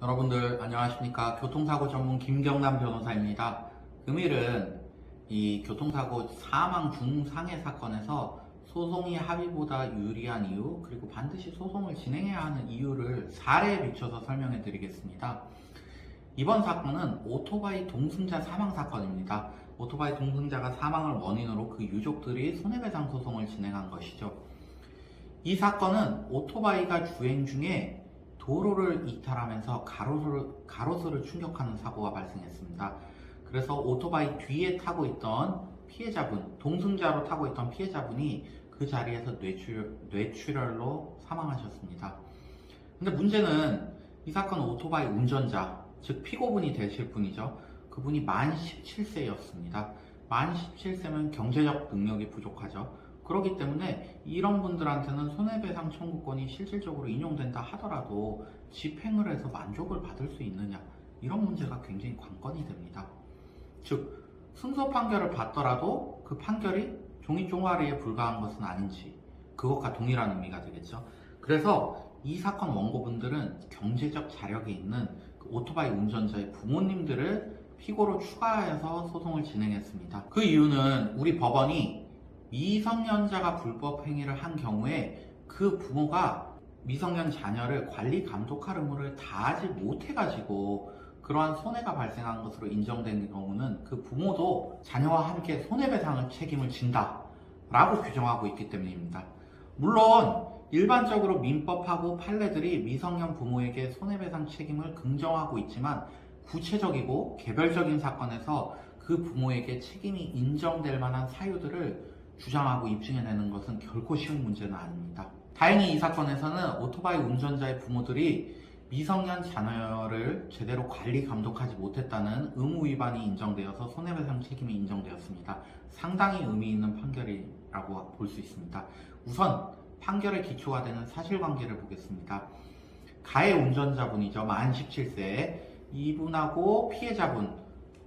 여러분들 안녕하십니까. 교통사고 전문 김경남 변호사입니다. 금일은 이 교통사고 사망 중상해 사건에서 소송이 합의보다 유리한 이유, 그리고 반드시 소송을 진행해야 하는 이유를 사례에 비춰서 설명해 드리겠습니다. 이번 사건은 오토바이 동승자 사망 사건입니다. 오토바이 동승자가 사망을 원인으로 그 유족들이 손해배상 소송을 진행한 것이죠. 이 사건은 오토바이가 주행 중에 도로를 이탈하면서 가로수를 충격하는 사고가 발생했습니다. 그래서 오토바이 뒤에 타고 있던 피해자분, 동승자로 타고 있던 피해자분이 그 자리에서 뇌출혈로 사망하셨습니다. 근데 문제는 이 사건 오토바이 운전자, 즉 피고분이 되실 분이죠. 그분이 만 17세였습니다. 만 17세면 경제적 능력이 부족하죠. 그렇기 때문에 이런 분들한테는 손해배상 청구권이 실질적으로 인용된다 하더라도 집행을 해서 만족을 받을 수 있느냐, 이런 문제가 굉장히 관건이 됩니다. 즉, 승소 판결을 받더라도 그 판결이 종이 쪼가리에 불과한 것은 아닌지, 그것과 동일한 의미가 되겠죠. 그래서 이 사건 원고분들은 경제적 자력이 있는 그 오토바이 운전자의 부모님들을 피고로 추가해서 소송을 진행했습니다. 그 이유는 우리 법원이 미성년자가 불법 행위를 한 경우에 그 부모가 미성년 자녀를 관리 감독할 의무를 다하지 못해가지고 그러한 손해가 발생한 것으로 인정된 경우는 그 부모도 자녀와 함께 손해배상을 책임을 진다 라고 규정하고 있기 때문입니다. 물론 일반적으로 민법하고 판례들이 미성년 부모에게 손해배상 책임을 긍정하고 있지만 구체적이고 개별적인 사건에서 그 부모에게 책임이 인정될 만한 사유들을 주장하고 입증해내는 것은 결코 쉬운 문제는 아닙니다. 다행히 이 사건에서는 오토바이 운전자의 부모들이 미성년 자녀를 제대로 관리 감독하지 못했다는 의무 위반이 인정되어서 손해배상 책임이 인정되었습니다. 상당히 의미 있는 판결이라고 볼 수 있습니다. 우선 판결의 기초가 되는 사실관계를 보겠습니다. 가해 운전자분이죠. 만 17세. 이분하고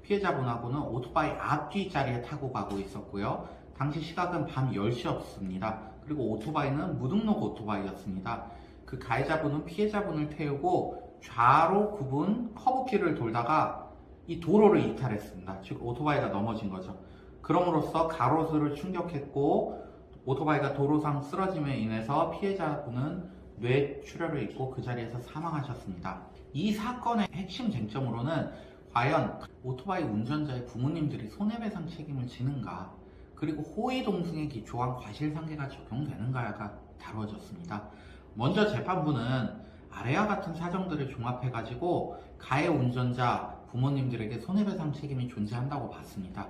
피해자분하고는 오토바이 앞뒤 자리에 타고 가고 있었고요. 당시 시각은 밤 10시였습니다. 그리고 오토바이는 무등록 오토바이였습니다. 그 가해자분은 피해자분을 태우고 좌로 굽은 커브길을 돌다가 이 도로를 이탈했습니다. 즉 오토바이가 넘어진 거죠. 그럼으로써 가로수를 충격했고 오토바이가 도로상 쓰러짐에 인해서 피해자분은 뇌출혈을 입고 그 자리에서 사망하셨습니다. 이 사건의 핵심 쟁점으로는 과연 오토바이 운전자의 부모님들이 손해배상 책임을 지는가, 그리고 호의동승에 기초한 과실상계가 적용되는가가 다루어졌습니다. 먼저 재판부는 아래와 같은 사정들을 종합해가지고 가해 운전자 부모님들에게 손해배상 책임이 존재한다고 봤습니다.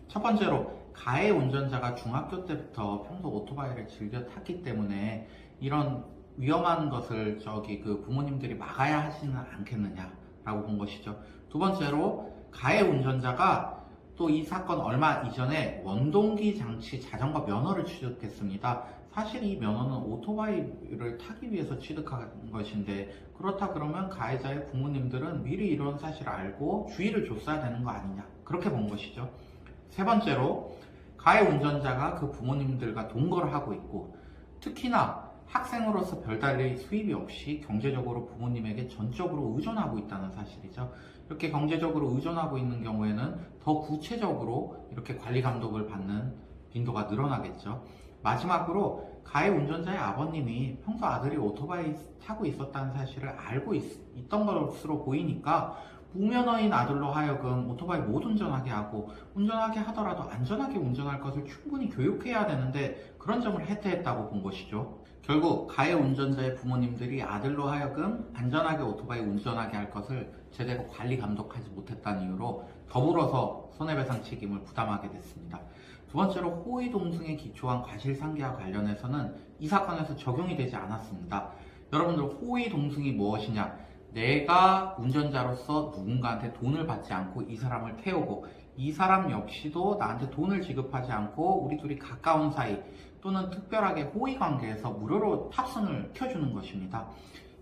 첫 번째로 가해 운전자가 중학교 때부터 평소 오토바이를 즐겨 탔기 때문에 이런 위험한 것을 그 부모님들이 막아야 하지는 않겠느냐라고 본 것이죠. 두 번째로 가해 운전자가 또 이 사건 얼마 이전에 원동기 장치 자전거 면허를 취득했습니다. 사실 이 면허는 오토바이를 타기 위해서 취득한 것인데, 그렇다 그러면 가해자의 부모님들은 미리 이런 사실을 알고 주의를 줬어야 되는 거 아니냐, 그렇게 본 것이죠. 세 번째로 가해 운전자가 그 부모님들과 동거를 하고 있고, 특히나 학생으로서 별다른 수입이 없이 경제적으로 부모님에게 전적으로 의존하고 있다는 사실이죠. 이렇게 경제적으로 의존하고 있는 경우에는 더 구체적으로 이렇게 관리 감독을 받는 빈도가 늘어나겠죠. 마지막으로 가해 운전자의 아버님이 평소 아들이 오토바이 타고 있었다는 사실을 알고 있던 것으로 보이니까 무면허인 아들로 하여금 오토바이 못 운전하게 하고, 운전하게 하더라도 안전하게 운전할 것을 충분히 교육해야 되는데 그런 점을 해태했다고 본 것이죠. 결국 가해 운전자의 부모님들이 아들로 하여금 안전하게 오토바이 운전하게 할 것을 제대로 관리 감독하지 못했다는 이유로 더불어서 손해배상 책임을 부담하게 됐습니다. 두 번째로 호의동승에 기초한 과실상계와 관련해서는 이 사건에서 적용이 되지 않았습니다. 여러분들, 호의동승이 무엇이냐? 내가 운전자로서 누군가한테 돈을 받지 않고 이 사람을 태우고, 이 사람 역시도 나한테 돈을 지급하지 않고 우리 둘이 가까운 사이 또는 특별하게 호의 관계에서 무료로 탑승을 켜주는 것입니다.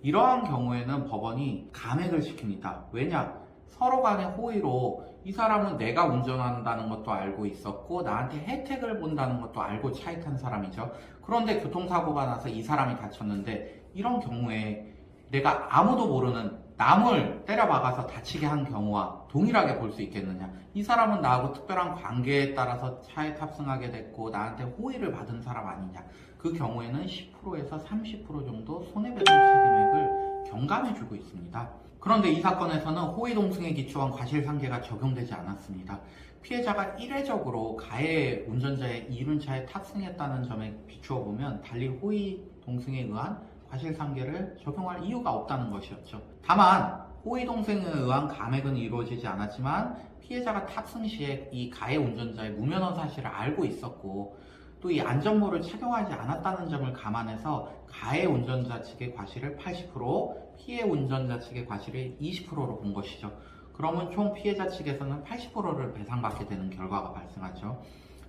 이러한 경우에는 법원이 감액을 시킵니다. 왜냐? 서로 간의 호의로 이 사람은 내가 운전한다는 것도 알고 있었고 나한테 혜택을 본다는 것도 알고 차에 탄 사람이죠. 그런데 교통사고가 나서 이 사람이 다쳤는데, 이런 경우에 내가 아무도 모르는 남을 때려박아서 다치게 한 경우와 동일하게 볼 수 있겠느냐. 이 사람은 나하고 특별한 관계에 따라서 차에 탑승하게 됐고 나한테 호의를 받은 사람 아니냐. 그 경우에는 10%에서 30% 정도 손해배상 책임액을 경감해주고 있습니다. 그런데 이 사건에서는 호의동승에 기초한 과실상계가 적용되지 않았습니다. 피해자가 일회적으로 가해 운전자의 이륜차에 탑승했다는 점에 비추어 보면 달리 호의동승에 의한 과실상계를 적용할 이유가 없다는 것이었죠. 다만 호의동승에 의한 감액은 이루어지지 않았지만 피해자가 탑승 시에 이 가해 운전자의 무면허 사실을 알고 있었고 또 이 안전모를 착용하지 않았다는 점을 감안해서 가해 운전자 측의 과실을 80%, 피해 운전자 측의 과실을 20%로 본 것이죠. 그러면 총 피해자 측에서는 80%를 배상받게 되는 결과가 발생하죠.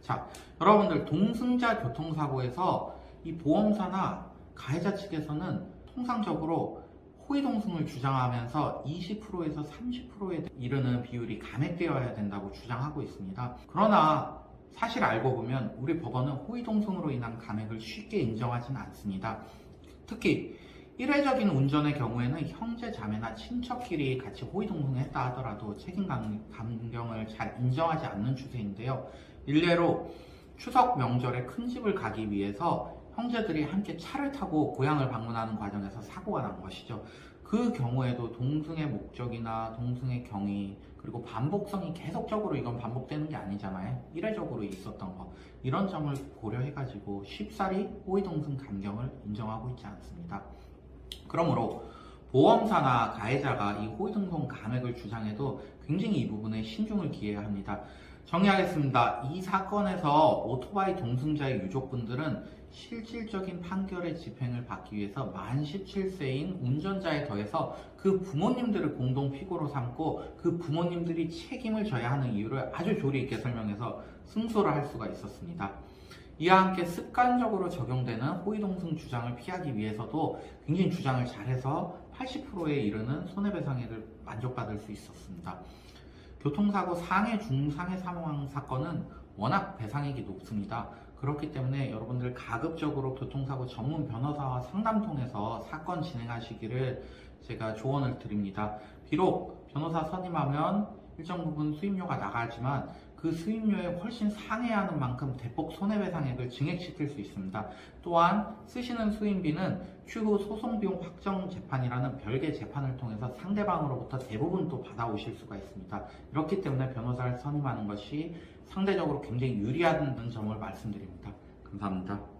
자, 여러분들 동승자 교통사고에서 이 보험사나 가해자 측에서는 통상적으로 호의동승을 주장하면서 20%에서 30%에 이르는 비율이 감액되어야 된다고 주장하고 있습니다. 그러나 사실 알고 보면 우리 법원은 호의동승으로 인한 감액을 쉽게 인정하지는 않습니다. 특히 일회적인 운전의 경우에는 형제, 자매나 친척끼리 같이 호의동승했다 하더라도 책임 감경을 잘 인정하지 않는 추세인데요. 일례로 추석 명절에 큰 집을 가기 위해서 형제들이 함께 차를 타고 고향을 방문하는 과정에서 사고가 난 것이죠. 그 경우에도 동승의 목적이나 동승의 경위 그리고 반복성이 계속적으로 이건 반복되는 게 아니잖아요. 일회적으로 있었던 거 이런 점을 고려해가지고 쉽사리 호의동승 감경을 인정하고 있지 않습니다. 그러므로 보험사나 가해자가 이 호의동승 감액을 주장해도 굉장히 이 부분에 신중을 기해야 합니다. 정리하겠습니다. 이 사건에서 오토바이 동승자의 유족분들은 실질적인 판결의 집행을 받기 위해서 만 17세인 운전자에 더해서 그 부모님들을 공동 피고로 삼고 그 부모님들이 책임을 져야 하는 이유를 아주 조리 있게 설명해서 승소를 할 수가 있었습니다. 이와 함께 습관적으로 적용되는 호의동승 주장을 피하기 위해서도 굉장히 주장을 잘해서 80%에 이르는 손해배상액을 만족받을 수 있었습니다. 교통사고 상해, 중상해 사망 사건은 워낙 배상액이 높습니다. 그렇기 때문에 여러분들 가급적으로 교통사고 전문 변호사와 상담 통해서 사건 진행하시기를 제가 조언을 드립니다. 비록 변호사 선임하면 일정 부분 수임료가 나가지만 그 수임료에 훨씬 상회하는 만큼 대폭 손해배상액을 증액시킬 수 있습니다. 또한 쓰시는 수임비는 추후 소송비용 확정 재판이라는 별개 재판을 통해서 상대방으로부터 대부분 또 받아오실 수가 있습니다. 이렇기 때문에 변호사를 선임하는 것이 상대적으로 굉장히 유리하다는 점을 말씀드립니다. 감사합니다.